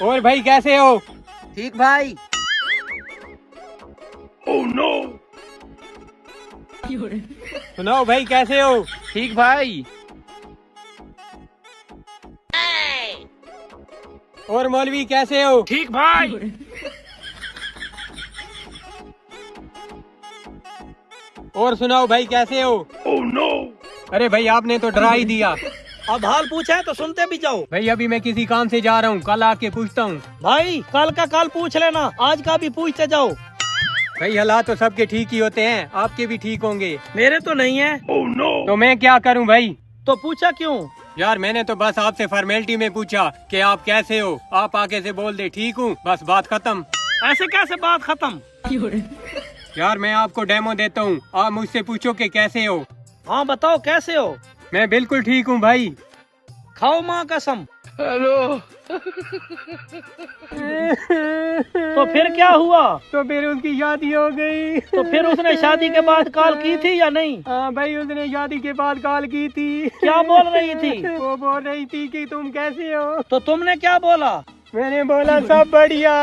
और भाई कैसे हो? ठीक भाई। Oh no! सुनाओ भाई कैसे हो? ठीक भाई। और मौलवी कैसे हो? ठीक भाई। और सुनाओ भाई कैसे हो? Oh no! अरे भाई आपने तो डरा ही दिया। अब हाल पूछा है तो सुनते भी जाओ। भाई अभी मैं किसी काम से जा रहा हूँ, कल आके पूछता हूँ। भाई कल का कल पूछ लेना, आज का भी पूछते जाओ। भाई हालात तो सबके ठीक ही होते हैं, आपके भी ठीक होंगे। मेरे तो नहीं है। Oh no! तो मैं क्या करूँ भाई? तो पूछा क्यों? यार मैंने तो बस आपसे फॉर्मेलिटी में पूछा कि आप कैसे हो, आप आगे से बोल दे ठीक हूँ, बस बात खत्म। ऐसे कैसे बात खत्म? यार मैं आपको डेमो देता हूँ, आप मुझसे पूछो कि कैसे हो। हाँ बताओ कैसे हो? मैं बिल्कुल ठीक हूँ भाई। खाओ माँ कसम। Hello! तो फिर क्या हुआ? तो फिर उसकी शादी हो गई। तो फिर उसने शादी के बाद कॉल की थी या नहीं? हाँ भाई उसने शादी के बाद कॉल की थी। क्या बोल रही थी? वो बोल रही थी कि तुम कैसे हो। तो तुमने क्या बोला? मैंने बोला सब बढ़िया।